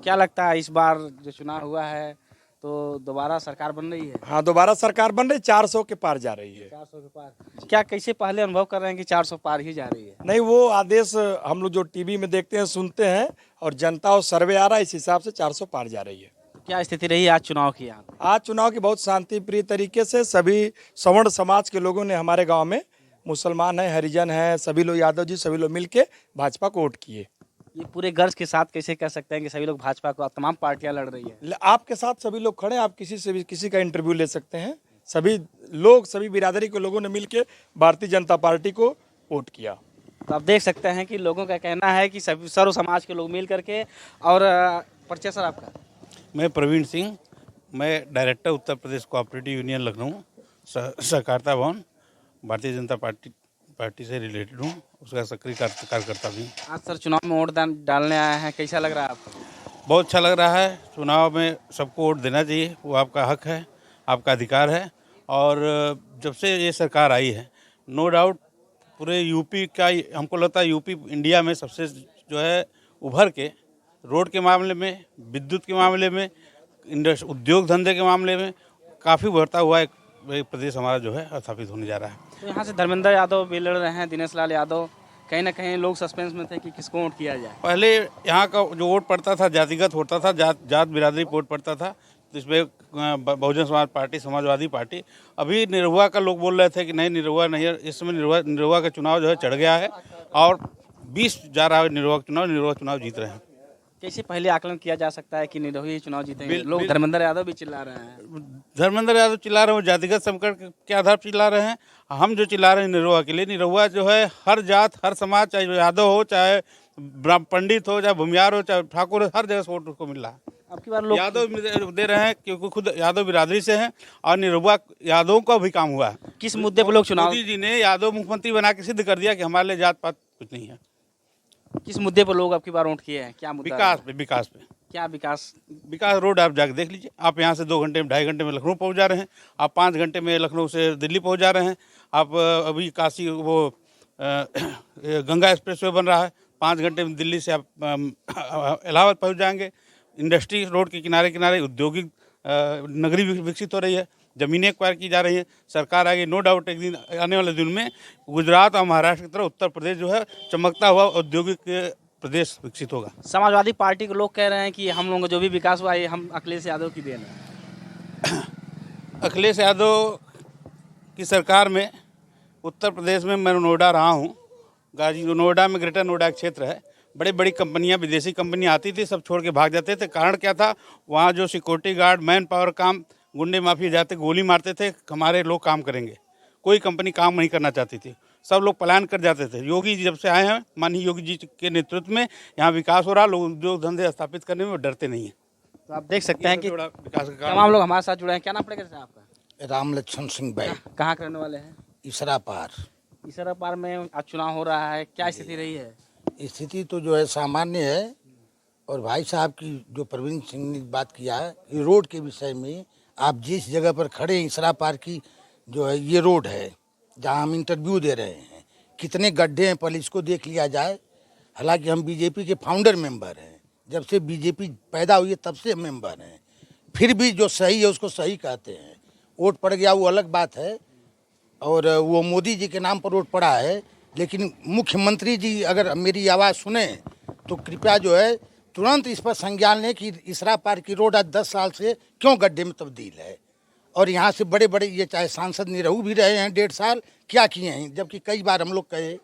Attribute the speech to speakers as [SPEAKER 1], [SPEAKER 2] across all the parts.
[SPEAKER 1] क्या लगता है इस बार जो चुनाव हुआ है तो दोबारा सरकार बन रही है?
[SPEAKER 2] हाँ, दोबारा सरकार बन रही, 400 के पार जा रही है।
[SPEAKER 1] 400 के पार। क्या कैसे पहले अनुभव कर रहे हैं कि 400 पार ही जा रही है?
[SPEAKER 2] नहीं, वो आदेश हम लोग जो टीवी में देखते हैं, सुनते हैं, और जनता और सर्वे आ रहा है, इस हिसाब से 400 पार जा रही है।
[SPEAKER 1] क्या स्थिति रही आज चुनाव की यहाँ?
[SPEAKER 2] आज चुनाव की बहुत शांतिप्रिय तरीके से सभी सवर्ण समाज के लोगों ने हमारे गांव में, मुसलमान हैं, हरिजन हैं, सभी लोग, यादव जी, सभी लोग मिलके भाजपा को वोट किए।
[SPEAKER 1] ये पूरे गर्ज के साथ कैसे कह सकते हैं कि सभी लोग भाजपा को, तमाम पार्टियां लड़ रही है?
[SPEAKER 2] आपके साथ सभी लोग खड़े हैं, आप किसी से भी किसी का इंटरव्यू ले सकते हैं। सभी लोग, सभी बिरादरी के लोगों ने मिलके भारतीय जनता पार्टी को वोट किया।
[SPEAKER 1] तो आप देख सकते हैं कि लोगों का कहना है कि सभी सर्व समाज के लोग मिल करके। और परिचय सर आपका?
[SPEAKER 3] मैं प्रवीण सिंह, मैं director Uttar Pradesh cooperative union Lucknow सहकारिता भवन, भारतीय जनता पार्टी से रिलेटेड हूँ, उसका सक्रिय कार्यकर्ता भी।
[SPEAKER 1] आज सर चुनाव में वोट डालने आए हैं, कैसा लग रहा है आपको?
[SPEAKER 3] बहुत अच्छा लग रहा है। चुनाव में सबको वोट देना चाहिए, वो आपका हक है, आपका अधिकार है। और जब से ये सरकार आई है, नो डाउट पूरे यूपी का, हमको लगता है यूपी इंडिया में सबसे जो है उभर के, रोड के मामले में, विद्युत के मामले में, उद्योग धंधे के मामले में काफ़ी बढ़ता हुआ एक प्रदेश हमारा जो है स्थापित होने जा रहा है।
[SPEAKER 1] तो यहाँ से धर्मेंद्र यादव भी लड़ रहे हैं, दिनेश लाल यादव, कहीं ना कहीं लोग सस्पेंस में थे कि किसको वोट किया जाए।
[SPEAKER 3] पहले यहाँ का जो वोट पड़ता था जातिगत होता था, जात बिरादरी वोट पड़ता था, तो इसमें बहुजन समाज पार्टी, समाजवादी पार्टी। अभी निरहुआ का लोग बोल रहे थे कि नहीं, निरहुआ नहीं है। इस समय निरहुआ का चुनाव जो है चढ़ गया है और 20 जा रहा है निरहुआ चुनाव जीत रहे हैं।
[SPEAKER 1] कैसे पहले आकलन किया जा सकता है कि निरहुआ चुनाव जीतेंगे? लोग धर्मेंद्र यादव भी चिल्ला रहे हैं।
[SPEAKER 3] धर्मेंद्र यादव चिल्ला रहे हैं, जातिगत संकट के आधार पर चिल्ला रहे हैं। हम जो चिल्ला रहे हैं निरहुआ के लिए, निरहुआ जो है हर जात, हर समाज, चाहे यादव हो, चाहे पंडित हो, चाहे भूमियार हो, चाहे ठाकुर हो, हर जगह से वोट उसको मिल रहा है।
[SPEAKER 1] अब की बार लोग
[SPEAKER 3] यादव दे रहे हैं क्योंकि खुद यादव बिरादरी से हैं, और निरहुआ यादवों का भी काम हुआ है।
[SPEAKER 1] किस मुद्दे पर लोग चुनाव,
[SPEAKER 3] मोदी जी ने यादव मुख्यमंत्री बना के सिद्ध कर दिया कि हमारे लिए जात पात कुछ नहीं है।
[SPEAKER 1] किस मुद्दे पर लोग अब की बार वोट किए हैं? क्या मुद्दा?
[SPEAKER 3] विकास पे।
[SPEAKER 1] क्या विकास?
[SPEAKER 3] रोड आप जाके देख लीजिए। आप यहाँ से 2 घंटे में, 2.5 घंटे में लखनऊ पहुँच जा रहे हैं। आप 5 घंटे में लखनऊ से दिल्ली पहुँच जा रहे हैं। आप अभी काशी वो गंगा एक्सप्रेसवे बन रहा है, 5 घंटे में दिल्ली से आप इलाहाबाद पहुँच जाएंगे। इंडस्ट्री रोड के किनारे किनारे औद्योगिक नगरी विकसित हो रही है, ज़मीनें एक्वायर की जा रही हैं। सरकार आगे नो डाउट एक दिन आने वाले दिन में गुजरात और महाराष्ट्र की तरह उत्तर प्रदेश जो है चमकता हुआ औद्योगिक प्रदेश विकसित होगा।
[SPEAKER 1] समाजवादी पार्टी के लोग कह रहे हैं कि हम लोगों को जो भी विकास हुआ है हम अखिलेश यादव की देन है।
[SPEAKER 3] अखिलेश यादव की सरकार में उत्तर प्रदेश में, मैं नोएडा रहा हूँ, नोएडा में ग्रेटर नोएडा क्षेत्र है, बड़ी बड़ी कंपनियां, विदेशी कंपनियां आती थी, सब छोड़ के भाग जाते थे। कारण क्या था? वहाँ जो सिक्योरिटी गार्ड, मैन पावर काम, गुंडे माफिया जाते गोली मारते थे, हमारे लोग काम करेंगे। कोई कंपनी काम नहीं करना चाहती थी, सब लोग पलायन कर जाते थे। योगी जी जब से आए हैं, माननीय योगी जी के नेतृत्व में यहाँ विकास हो रहा, लोग उद्योग धंधे स्थापित करने में वो डरते नहीं है।
[SPEAKER 1] तो आप देख सकते हैं कि
[SPEAKER 3] विकास का
[SPEAKER 1] तमाम लोग हमारे साथ जुड़े हैं। क्या नाम पड़ेगा सर आपका?
[SPEAKER 4] राम लक्ष्मण सिंह भाई,
[SPEAKER 1] कहाँ के रहने वाले हैं?
[SPEAKER 4] इसरा पार।
[SPEAKER 1] इसरा पार में आज चुनाव हो रहा है, क्या स्थिति रही है?
[SPEAKER 4] स्थिति तो जो है सामान्य है। और भाई साहब की जो प्रवीण सिंह ने बात किया है, ये रोड के विषय में, आप जिस जगह पर खड़े हैं, इसरा पार की जो है ये रोड है जहां हम इंटरव्यू दे रहे हैं। कितने गड्ढे हैं, पहले इसको देख लिया जाए। हालांकि हम बीजेपी के फाउंडर मेंबर हैं, जब से बीजेपी पैदा हुई है तब से मेंबर हैं, फिर भी जो सही है उसको सही कहते हैं। वोट पड़ गया वो अलग बात है, और वो मोदी जी के नाम पर वोट पड़ा है, लेकिन मुख्यमंत्री जी अगर मेरी आवाज़ सुने तो कृपया जो है तुरंत इस पर संज्ञान लें कि इसरा पार की रोड आज 10 साल से क्यों गड्ढे में तब्दील है। और यहाँ से बड़े बड़े, ये चाहे सांसद निरहू भी रहे हैं 1.5 साल, क्या किए हैं? जबकि कई बार हम लोग कहे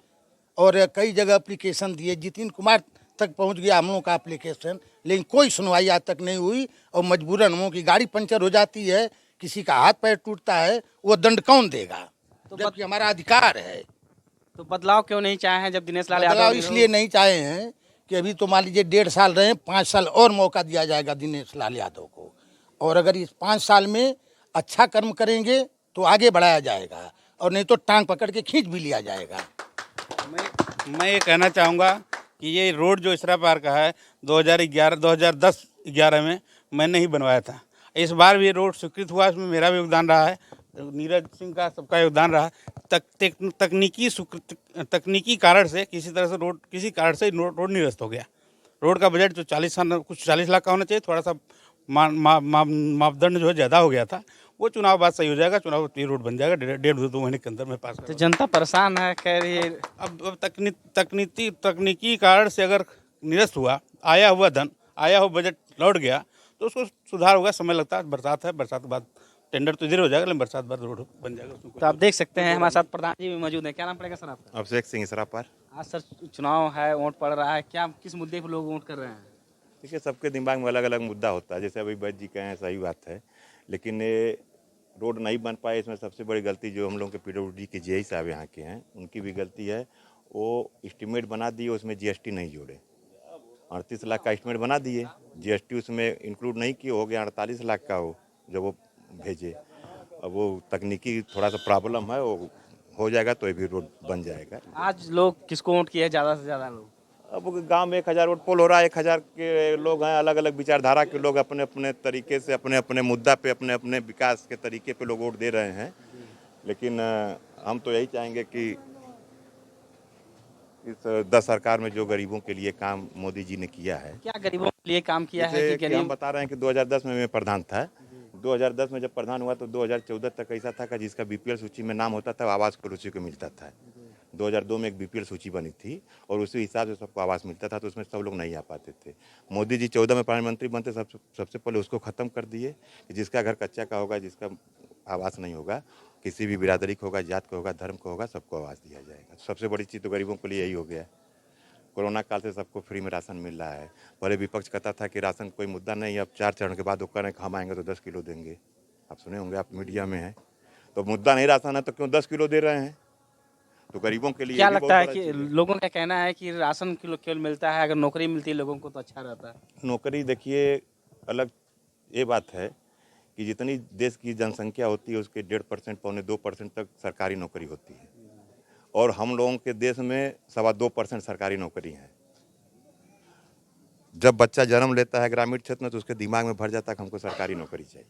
[SPEAKER 4] और कई जगह एप्लीकेशन दिए, जितिन कुमार तक पहुँच गया हम लोगों का एप्लीकेशन, लेकिन कोई सुनवाई आज तक नहीं हुई। और मजबूरन हम लोगों की गाड़ी पंचर हो जाती है, किसी का हाथ पैर टूटता है, वो दंड कौन देगा? तो जबकि हमारा अधिकार है।
[SPEAKER 1] तो बदलाव क्यों नहीं चाहे हैं? जब दिनेश लाल
[SPEAKER 4] बदलाव
[SPEAKER 1] यादव
[SPEAKER 4] इसलिए नहीं चाहे हैं कि अभी तो मान लीजिए 1.5 साल रहे, 5 साल और मौका दिया जाएगा दिनेश लाल यादव को। और अगर इस 5 साल में अच्छा कर्म करेंगे तो आगे बढ़ाया जाएगा, और नहीं तो टांग पकड़ के खींच भी लिया जाएगा।
[SPEAKER 3] मैं ये कहना चाहूँगा कि ये रोड जो इसरा पार का है 2010-11 में मैंने ही बनवाया था। इस बार भी ये रोड स्वीकृत हुआ, इसमें मेरा भी योगदान रहा है, नीरज सिंह का, सबका योगदान रहा। तकनीकी कारण से किसी कारण से रोड निरस्त हो गया। रोड का बजट जो 40 लाख का होना चाहिए, थोड़ा सा मापदंड जो है ज़्यादा हो गया था। वो चुनाव बाद सही हो जाएगा, चुनाव ये रोड बन जाएगा, डेढ़ दो महीने के अंदर में पास
[SPEAKER 1] तो जनता परेशान है, कह रही है।
[SPEAKER 3] अब तकनीकी कारण से अगर निरस्त हुआ, आया हुआ धन, आया हुआ बजट लौट गया तो उसको सुधार होगा, समय लगता है। बरसात है, बरसात के बाद टेंडर तो इधर हो जाएगा, लेकिन बरसात बाद रोड बन जाएगा। उसमें
[SPEAKER 1] तो आप देख सकते हैं हमारे साथ प्रधान जी भी मौजूद हैं। क्या नाम पड़ेगा सर आपका?
[SPEAKER 5] अभिषेक सिंह सरापर।
[SPEAKER 1] आज सर चुनाव है, वोट पड़ रहा है, क्या किस मुद्दे पर लोग वोट कर रहे हैं?
[SPEAKER 5] देखिए, सबके दिमाग में अलग अलग मुद्दा होता है। जैसे अभी बैद जी कहे हैं, सही बात है, लेकिन ये रोड नहीं बन पाए, इसमें सबसे बड़ी गलती जो हम लोग के PWD के जेई साहब यहाँ के हैं, उनकी भी गलती है। वो एस्टीमेट बना दिए, उसमें GST नहीं जोड़े। 38 लाख का एस्टीमेट बना दिए, GST उसमें इंक्लूड नहीं किए, हो गया 48 लाख का। वो जब वो भेजे, अब वो तकनीकी थोड़ा सा प्रॉब्लम है, वो हो जाएगा तो ये भी रोड बन जाएगा।
[SPEAKER 1] आज लोग किसको वोट किए ज़्यादा से ज़्यादा लोग?
[SPEAKER 5] अब गांव में 1000 वोट पोल हो रहा है, 1000 के लोग हैं, अलग अलग विचारधारा के लोग अपने अपने तरीके से अपने अपने मुद्दा पे, अपने अपने विकास के तरीके पे लोग वोट दे रहे हैं। लेकिन हम तो यही चाहेंगे कि इस 10 सरकार में जो गरीबों के लिए काम मोदी जी ने किया है,
[SPEAKER 1] क्या गरीबों के लिए काम किया है कि
[SPEAKER 5] हम
[SPEAKER 1] गरीब?
[SPEAKER 5] बता रहे हैं कि 2010 में मैं प्रधान था। 2010 में जब प्रधान हुआ तो 2014 तक ऐसा था कि जिसका BPL सूची में नाम होता था, आवास को उसी को मिलता था। 2002 में एक BPL सूची बनी थी और उसी हिसाब से सबको आवास मिलता था, तो उसमें सब लोग नहीं आ पाते थे। मोदी जी 14 में प्रधानमंत्री बनते सबसे पहले उसको ख़त्म कर दिए कि जिसका घर कच्चा का होगा, जिसका आवास नहीं होगा, किसी भी बिरादरी को होगा, जात को होगा, धर्म को होगा, सबको आवास दिया जाएगा। सबसे बड़ी चीज़ तो गरीबों के लिए यही हो गया। कोरोना काल से सबको फ्री में राशन मिल रहा है। पहले विपक्ष कहता था कि राशन कोई मुद्दा नहीं, अब 4 चरण के बाद वो कह रहे हैं कि हम आएंगे तो 10 किलो देंगे। आप सुने होंगे, आप मीडिया में हैं। तो मुद्दा नहीं राशन है तो क्यों 10 किलो दे रहे हैं? तो गरीबों के लिए
[SPEAKER 1] क्या
[SPEAKER 5] ये भी
[SPEAKER 1] लगता है
[SPEAKER 5] बहुत
[SPEAKER 1] कि
[SPEAKER 5] बड़ा चीज़ है।
[SPEAKER 1] लोगों का कहना है कि राशन केवल मिलता है, अगर नौकरी मिलती है लोगों को तो अच्छा रहता है?
[SPEAKER 5] नौकरी देखिए, अलग ये बात है कि जितनी देश की जनसंख्या होती है उसके 1.5% पौने 2% तक सरकारी नौकरी होती है, और हम लोगों के देश में 2.25% सरकारी नौकरी है। जब बच्चा जन्म लेता है ग्रामीण क्षेत्र में तो उसके दिमाग में भर जाता है कि हमको सरकारी नौकरी चाहिए।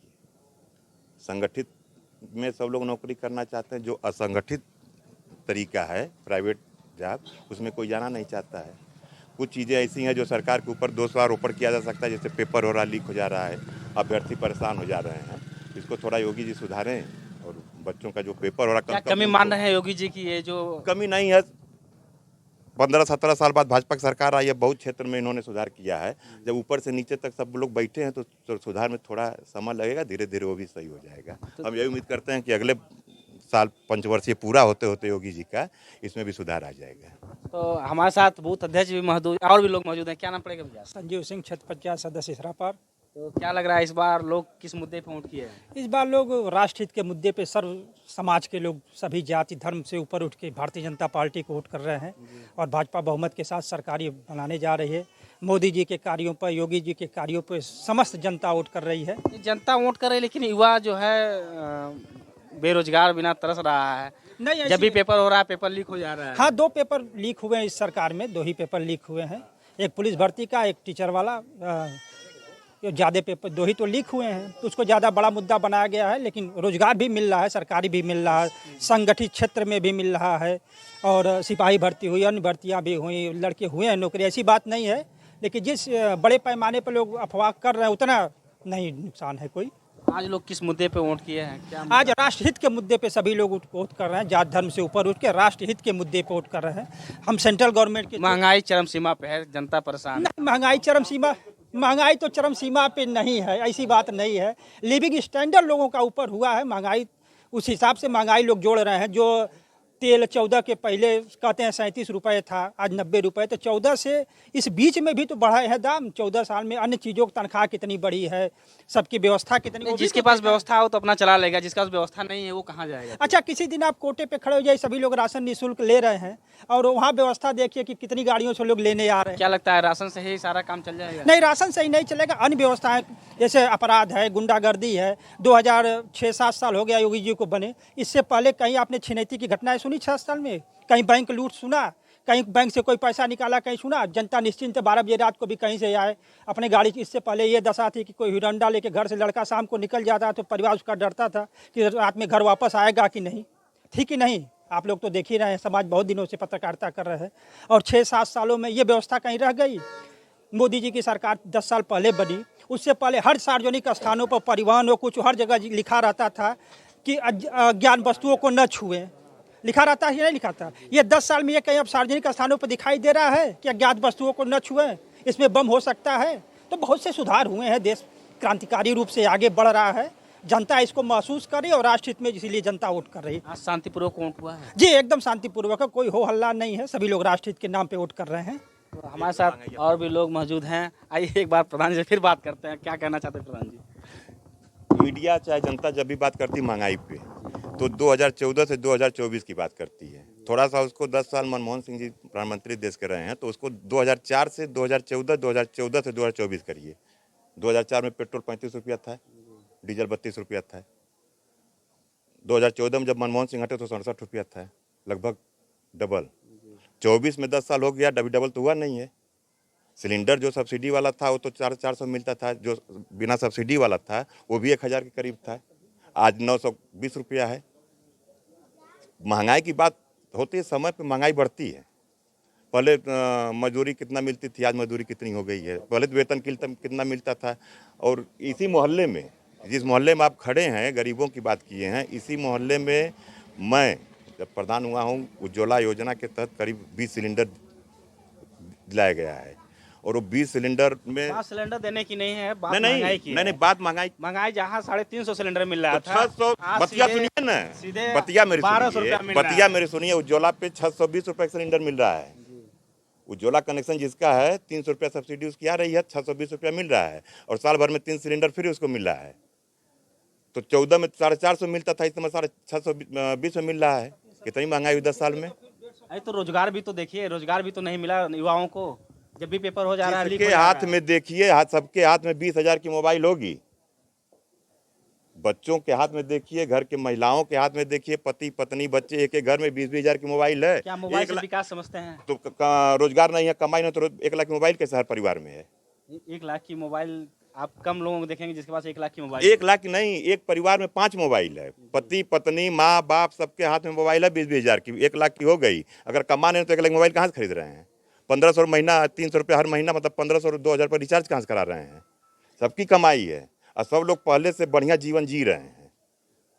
[SPEAKER 5] संगठित में सब लोग नौकरी करना चाहते हैं, जो असंगठित तरीका है प्राइवेट जॉब, उसमें कोई जाना नहीं चाहता है। कुछ चीज़ें ऐसी हैं जो सरकार के ऊपर दोषारोपण किया जा सकता है, जैसे पेपर हो रहा, लीक हो जा रहा है, अभ्यर्थी परेशान हो जा रहे हैं। इसको थोड़ा योगी जी सुधारें, और बच्चों का जो पेपर हो रहा,
[SPEAKER 1] क्या कमी मान रहे हैं योगी जी की? ये जो
[SPEAKER 5] कमी नहीं है, 15-17 साल बाद भाजपा की सरकार आई है, बहुत क्षेत्र में इन्होंने सुधार किया है। जब ऊपर से नीचे तक सब लोग बैठे हैं तो सुधार में थोड़ा समय लगेगा, धीरे धीरे वो भी सही हो जाएगा। हम यही उम्मीद करते हैं कि अगले साल पंचवर्षीय पूरा होते होते योगी जी का इसमें भी सुधार आ जाएगा।
[SPEAKER 1] तो हमारे साथ बूथ अध्यक्ष भी मौजूद, और भी लोग मौजूद हैं। क्या नाम पड़ेगा भैया?
[SPEAKER 6] संजीव सिंह, क्षेत्र पंचायत सदस्य सरापर।
[SPEAKER 1] तो क्या लग रहा है इस बार लोग किस मुद्दे पे वोट किए हैं?
[SPEAKER 6] इस बार लोग राष्ट्र हित के मुद्दे पे सर्व समाज के लोग, सभी जाति धर्म से ऊपर उठ के भारतीय जनता पार्टी को वोट कर रहे हैं, और भाजपा बहुमत के साथ सरकारी बनाने जा रही है। मोदी जी के कार्यों पर, योगी जी के कार्यों पर समस्त जनता वोट कर रही है।
[SPEAKER 1] जनता वोट कर रही है, लेकिन युवा जो है बेरोजगार बिना तरस रहा है।
[SPEAKER 6] नहीं,
[SPEAKER 1] जब भी पेपर हो रहा है, पेपर लीक हो जा रहा है।
[SPEAKER 6] हाँ, 2 पेपर लीक हुए हैं इस सरकार में, 2 ही पेपर लीक हुए हैं, एक पुलिस भर्ती का, एक टीचर वाला। ज़्यादा पेपर 2 ही तो लीक हुए हैं, तो उसको ज़्यादा बड़ा मुद्दा बनाया गया है। लेकिन रोजगार भी मिल रहा है, सरकारी भी मिल रहा है, संगठित क्षेत्र में भी मिल रहा है, और सिपाही भर्ती हुई, अन्य भर्तियाँ भी हुई, लड़के हुए हैं नौकरी, ऐसी बात नहीं है। लेकिन जिस बड़े पैमाने पर लोग अफवाह कर रहे हैं उतना नहीं नुकसान है कोई।
[SPEAKER 1] आज लोग किस मुद्दे पे वोट किए हैं? क्या
[SPEAKER 6] आज राष्ट्रहित के मुद्दे पे सभी लोग वोट कर रहे हैं, जात धर्म से ऊपर उठ के राष्ट्रहित के मुद्दे पे वोट कर रहे हैं। हम सेंट्रल गवर्नमेंट के
[SPEAKER 1] महंगाई चरम सीमा पे है, जनता परेशान है।
[SPEAKER 6] नहीं, महंगाई तो चरम सीमा पे नहीं है, ऐसी बात नहीं है। लिविंग स्टैंडर्ड लोगों का ऊपर हुआ है, महंगाई उस हिसाब से महंगाई लोग जोड़ रहे हैं। जो तेल 14 के पहले कहते हैं 37 रुपये था, आज 90 रुपये, तो 14 से इस बीच में भी तो बढ़ा है दाम। 14 साल में अन्य चीज़ों की तनख्वाह कितनी बढ़ी है, सबकी व्यवस्था कितनी। वो भी
[SPEAKER 1] जिसके
[SPEAKER 6] तो
[SPEAKER 1] पास
[SPEAKER 6] देखना।
[SPEAKER 1] व्यवस्था हो तो अपना चला लेगा, जिसका पास व्यवस्था नहीं है वो कहाँ जाएगा?
[SPEAKER 6] अच्छा, किसी दिन आप कोटे पे खड़े हो जाए, सभी लोग राशन निःशुल्क ले रहे हैं, और वहाँ व्यवस्था देखिए कि कितनी गाड़ियों से लोग लेने आ रहे हैं।
[SPEAKER 1] क्या लगता है राशन से ही सारा काम चल जाएगा?
[SPEAKER 6] नहीं, राशन सही नहीं चलेगा। अन्य व्यवस्थाएं जैसे अपराध है, गुंडागर्दी है। 2006-7 साल हो गया योगी जी को बने, इससे पहले कहीं आपने छिनैती की घटनाएं सुनी 6 साल में? कहीं बैंक लूट सुना? कहीं बैंक से कोई पैसा निकाला कहीं सुना? जनता निश्चिंत 12 बजे रात को भी कहीं से आए अपने गाड़ी की। इससे पहले ये दशा थी कि कोई हिरंडा लेके घर से लड़का शाम को निकल जाता तो परिवार उसका डरता था कि रात में घर वापस आएगा कि नहीं। थी कि नहीं? आप लोग तो देख ही रहे हैं, समाज बहुत दिनों से पत्रकारिता कर रहे हैं, और 6-7 सालों में ये व्यवस्था कहीं रह गई। मोदी जी की सरकार 10 साल पहले बनी, उससे पहले हर सार्वजनिक स्थानों पर परिवहन हो कुछ हर जगह लिखा रहता था कि अज्ञात वस्तुओं को न छुएं, लिखा रहता है या नहीं लिखा था? ये 10 साल में ये कहीं अब सार्वजनिक स्थानों पर दिखाई दे रहा है कि अज्ञात वस्तुओं को न छुएं, इसमें बम हो सकता है? तो बहुत से सुधार हुए हैं, देश क्रांतिकारी रूप से आगे बढ़ रहा है, जनता इसको महसूस करे और राष्ट्र हित में इसीलिए जनता वोट कर रही है।
[SPEAKER 1] आज शांतिपूर्वक वोट हुआ है।
[SPEAKER 6] जी एकदम शांतिपूर्वक है, कोई हो हल्ला नहीं है, सभी लोग राष्ट्र हित के नाम पे वोट कर रहे हैं।
[SPEAKER 1] तो हमारे साथ और भी लोग मौजूद हैं। आइए एक बार प्रधान जी से फिर बात करते हैं, क्या कहना चाहते हैं प्रधान जी?
[SPEAKER 5] मीडिया चाहे जनता जब भी बात करती है महंगाई पे, तो 2014 से 2024 की बात करती है। थोड़ा सा उसको 10 साल मनमोहन सिंह जी प्रधानमंत्री देश के रहे हैं, तो उसको 2004 से 2014, 2014 से 2024 करिए। 2004 में पेट्रोल 35 रुपया था, डीजल 32 रुपया था। 2014 में जब मनमोहन सिंह हटे तो 67 रुपया था, लगभग डबल। 24 में 10 साल हो गया, डबल तो हुआ नहीं है। सिलेंडर जो सब्सिडी वाला था वो तो 400 मिलता था, जो बिना सब्सिडी वाला था वो भी 1000 के करीब था, आज 920 रुपया है। महंगाई की बात होती है, समय पे महंगाई बढ़ती है। पहले मजदूरी कितना मिलती थी, आज मजदूरी कितनी हो गई है। पहले तो वेतन कितना मिलता था। और इसी मोहल्ले में, जिस मोहल्ले में आप खड़े हैं, गरीबों की बात किए हैं, इसी मोहल्ले में मैं जब प्रधान हुआ हूँ, उज्ज्वला योजना के तहत करीब 20 सिलेंडर दिलाया गया है। और वो 20 सिलेंडर में
[SPEAKER 1] 5 सिलेंडर देने की नहीं है, बात
[SPEAKER 5] नहीं
[SPEAKER 1] महंगाई की
[SPEAKER 5] नहीं
[SPEAKER 1] है।
[SPEAKER 5] नहीं, बात महंगाई
[SPEAKER 1] जहाँ 350 सिलेंडर मिल रहा था,
[SPEAKER 5] 600
[SPEAKER 1] आज
[SPEAKER 5] बतिया
[SPEAKER 1] सीधे-
[SPEAKER 5] सुनिए ना,
[SPEAKER 1] सीधे
[SPEAKER 5] बतिया मेरी
[SPEAKER 1] 1200
[SPEAKER 5] सुनिए,
[SPEAKER 1] रुपया मिल रहा
[SPEAKER 5] बतिया
[SPEAKER 1] है।
[SPEAKER 5] मेरी सुनिए। उज्ज्वला पे 620 रुपए का सिलेंडर मिल रहा है। उज्ज्वला कनेक्शन जिसका है 300 रुपया सब्सिडी उसकी आ रही है, 620 रुपया मिल रहा है। और साल भर में 3 सिलेंडर फ्री उसको मिल रहा है। तो 14 में 450 मिलता था, इस समय 620 में मिल रहा है। कितनी महंगाई हुई 10 साल में।
[SPEAKER 1] अरे तो रोजगार भी तो देखिए, रोजगार भी तो नहीं मिला युवाओं को। जब भी पेपर हो जा रहा है, लीक हो
[SPEAKER 5] जिसके
[SPEAKER 1] जा रहा
[SPEAKER 5] हाथ
[SPEAKER 1] है।
[SPEAKER 5] में देखिए, सबके हाथ में 20,000 की मोबाइल होगी। बच्चों के हाथ में देखिए, घर के महिलाओं के हाथ में देखिए, पति पत्नी बच्चे एक एक घर में 20-20 हजार की मोबाइल है।
[SPEAKER 1] क्या मोबाइल
[SPEAKER 5] 1
[SPEAKER 1] से
[SPEAKER 5] लाख
[SPEAKER 1] विकास समझते हैं?
[SPEAKER 5] तो रोजगार नहीं है, कमाई नहीं, तो 1 लाख की मोबाइल कैसे हर परिवार में है?
[SPEAKER 1] 1 लाख की मोबाइल आप कम लोगों को देखेंगे जिसके पास 1 लाख की मोबाइल।
[SPEAKER 5] 1 लाख नहीं, एक परिवार में 5 मोबाइल है। पति पत्नी माँ बाप सबके हाथ में मोबाइल है 20-20 हजार की। 1 लाख की हो गई। अगर कमा नहीं तो 1 लाख मोबाइल कहाँ से खरीद रहे हैं? 1500 महीना, 300 रुपये हर महीना, मतलब 1500 2000 पर रिचार्ज कहाँ से करा रहे हैं? सबकी कमाई है और सब लोग पहले से बढ़िया जीवन जी रहे हैं।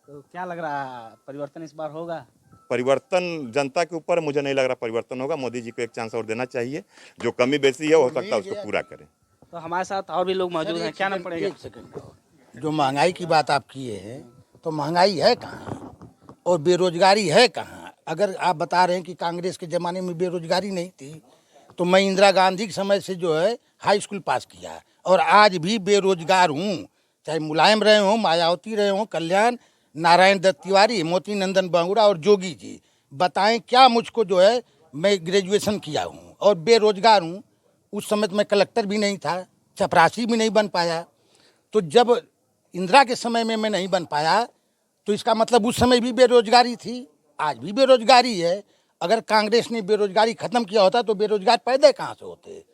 [SPEAKER 1] तो क्या लग रहा है, परिवर्तन इस बार होगा?
[SPEAKER 5] परिवर्तन जनता के ऊपर, मुझे नहीं लग रहा परिवर्तन होगा। मोदी जी को एक चांस और देना चाहिए। जो कमी बेसी है हो सकता है उसको पूरा करें।
[SPEAKER 1] तो हमारे साथ और भी लोग मौजूद हैं, क्या नाम पड़ेगा?
[SPEAKER 4] एक सेकंड। जो महंगाई की बात आप किए हैं, तो महंगाई है कहाँ और बेरोजगारी है कहाँ? अगर आप बता रहे हैं कि कांग्रेस के ज़माने में बेरोजगारी नहीं थी, तो मैं इंदिरा गांधी के समय से जो है हाई स्कूल पास किया और आज भी बेरोजगार हूँ। चाहे मुलायम रहे हों, मायावती रहे हों, कल्याण, नारायण दत्त तिवारी, मोती नंदन बांगुड़ा और जोगी जी, बताएं क्या मुझको जो है, मैं ग्रेजुएशन किया हूँ और बेरोजगार हूँ। उस समय तो मैं कलेक्टर भी नहीं था, चपरासी भी नहीं बन पाया। तो जब इंदिरा के समय में मैं नहीं बन पाया, तो इसका मतलब उस समय भी बेरोजगारी थी, आज भी बेरोजगारी है। अगर कांग्रेस ने बेरोजगारी खत्म किया होता तो बेरोजगार पैदा कहाँ से होते?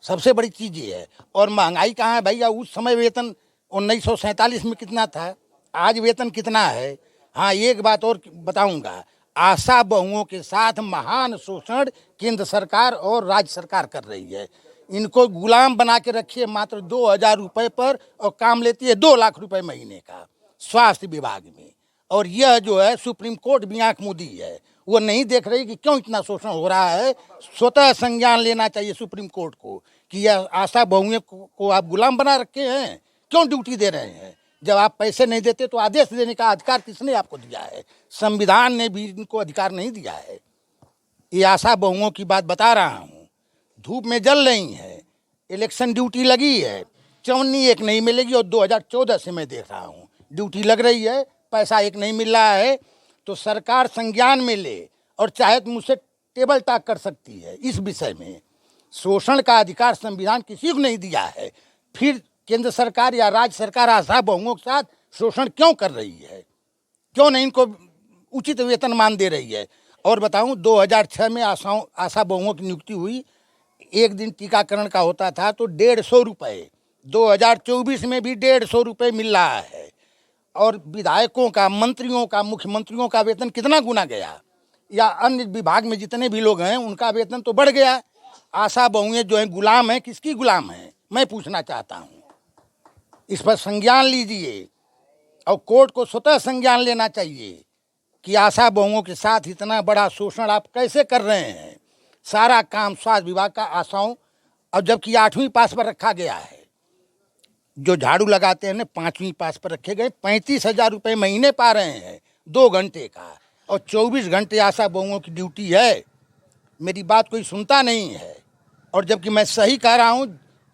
[SPEAKER 4] सबसे बड़ी चीज़ ये है। और महंगाई कहाँ है भैया? उस समय वेतन 1947 में कितना था, आज वेतन कितना है? हाँ, एक बात और बताऊंगा, आशा बहुओं के साथ महान शोषण केंद्र सरकार और राज्य सरकार कर रही है। इनको गुलाम बना के रखिए मात्र 2000 रुपये पर, और काम लेती है 2 लाख रुपए महीने का स्वास्थ्य विभाग में। और यह जो है सुप्रीम कोर्ट भी आंख मूंदी है, वो नहीं देख रही कि क्यों इतना शोषण हो रहा है। स्वतः संज्ञान लेना चाहिए सुप्रीम कोर्ट को कि यह आशा बहुओं को आप गुलाम बना रखे हैं, क्यों ड्यूटी दे रहे हैं? जब आप पैसे नहीं देते तो आदेश देने का अधिकार किसने आपको दिया है? संविधान ने भी इनको अधिकार नहीं दिया है। ये आशा बहुओं की बात बता रहा हूँ, धूप में जल रही है, इलेक्शन ड्यूटी लगी है, चवन्नी एक नहीं मिलेगी। और 2014 से मैं देख रहा हूँ ड्यूटी लग रही है, पैसा एक नहीं मिल रहा है। तो सरकार संज्ञान में ले और चाहे तो मुझसे टेबल टॉक कर सकती है इस विषय में। शोषण का अधिकार संविधान किसी को नहीं दिया है, फिर केंद्र सरकार या राज्य सरकार आशा बहुओं के साथ शोषण क्यों कर रही है? क्यों नहीं इनको उचित वेतन मान दे रही है? और बताऊं, 2006 में आशा बहुओं की नियुक्ति हुई, एक दिन टीकाकरण का होता था तो 150 रुपये, 2024 में भी 150 रुपये मिल रहा है। और विधायकों का, मंत्रियों का, मुख्यमंत्रियों का वेतन कितना गुना गया, या अन्य विभाग में जितने भी लोग हैं उनका वेतन तो बढ़ गया। आशा बहुएं जो हैं गुलाम हैं, किसकी गुलाम हैं, मैं पूछना चाहता हूँ। इस पर संज्ञान लीजिए और कोर्ट को स्वतः संज्ञान लेना चाहिए कि आशा बहुओं के साथ इतना बड़ा शोषण आप कैसे कर रहे हैं। सारा काम स्वास्थ्य विभाग का आशाओं, और जबकि 8वीं पास पर रखा गया है। जो झाड़ू लगाते हैं 5वीं पास पर रखे गए, 35,000 रुपये महीने पा रहे हैं 2 घंटे का, और 24 घंटे आशा बहुओं की ड्यूटी है। मेरी बात कोई सुनता नहीं है। और जबकि मैं सही कह रहा हूँ,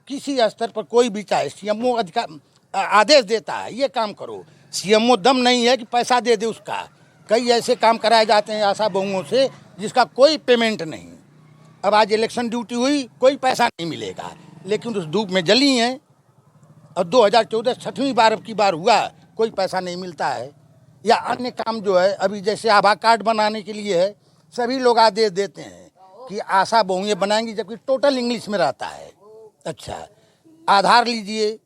[SPEAKER 4] किसी स्तर पर कोई भी चाहे सीएमओ अधिकार आदेश देता है ये काम करो, सीएमओ दम नहीं है कि पैसा दे दे उसका। कई ऐसे काम कराए जाते हैं आशा बहुओं से जिसका कोई पेमेंट नहीं। अब आज इलेक्शन ड्यूटी हुई, कोई पैसा नहीं मिलेगा, लेकिन उस धूप में जली हैं। और 2014 6वीं बार की बार हुआ, कोई पैसा नहीं मिलता है। या अन्य काम जो है, अभी जैसे आभा कार्ड बनाने के लिए है, सभी लोग आदेश देते हैं कि आशा बहुएं बनाएंगी, जबकि टोटल इंग्लिश में रहता है। अच्छा, आधार लीजिए,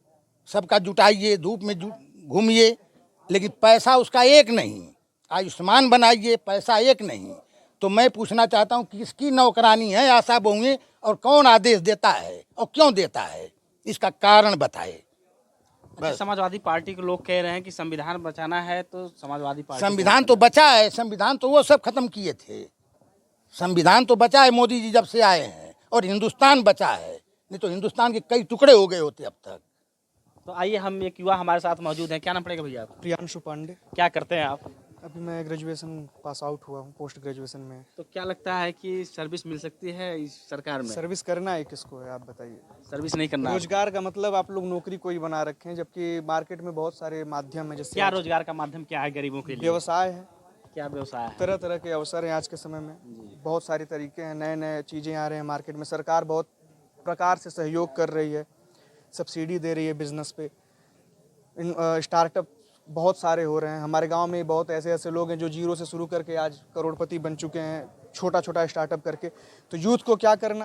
[SPEAKER 4] सबका जुटाइए, धूप में घूमिए, लेकिन पैसा उसका एक नहीं। आयुष्मान बनाइए, पैसा एक नहीं। तो मैं पूछना चाहता हूँ कि किसकी नौकरानी है आशा बहुएं, और कौन आदेश देता है और क्यों देता है, इसका कारण बताए।
[SPEAKER 1] अच्छा, समाजवादी पार्टी के लोग कह रहे हैं कि संविधान बचाना है तो समाजवादी पार्टी
[SPEAKER 4] संविधान तो बचा है, संविधान तो वो सब खत्म किए थे। संविधान तो बचा है मोदी जी जब से आए हैं, और हिंदुस्तान बचा है, नहीं तो हिंदुस्तान के कई टुकड़े हो गए होते अब तक।
[SPEAKER 1] तो आइए, हम एक युवा हमारे साथ मौजूद हैं। क्या नाम पड़ेगा भैया आपका?
[SPEAKER 7] प्रियांशु पांडे।
[SPEAKER 1] क्या करते हैं आप?
[SPEAKER 7] अभी मैं ग्रेजुएशन पास आउट हुआ हूँ, पोस्ट ग्रेजुएशन में।
[SPEAKER 1] तो क्या लगता है कि सर्विस मिल सकती है इस सरकार में?
[SPEAKER 7] सर्विस करना है किसको है, आप बताइए।
[SPEAKER 1] सर्विस नहीं करना है।
[SPEAKER 7] रोजगार का मतलब आप लोग नौकरी कोई बना रखे हैं, जबकि मार्केट में बहुत सारे माध्यम है, जैसे
[SPEAKER 1] क्या रोजगार का माध्यम क्या है गरीबों के लिए?
[SPEAKER 7] व्यवसाय है,
[SPEAKER 1] क्या व्यवसाय है?
[SPEAKER 7] तरह तरह के अवसर हैं आज के समय में। बहुत सारे तरीके हैं, नए नए चीज़ें आ रहे हैं मार्केट में। सरकार बहुत प्रकार से सहयोग कर रही है, सब्सिडी दे रही है बिजनेस पे। स्टार्टअप बहुत सारे हो रहे हैं। हमारे गांव में बहुत ऐसे ऐसे लोग हैं जो जीरो से शुरू करके आज करोड़पति बन चुके हैं, छोटा छोटा स्टार्टअप करके। तो यूथ को क्या करना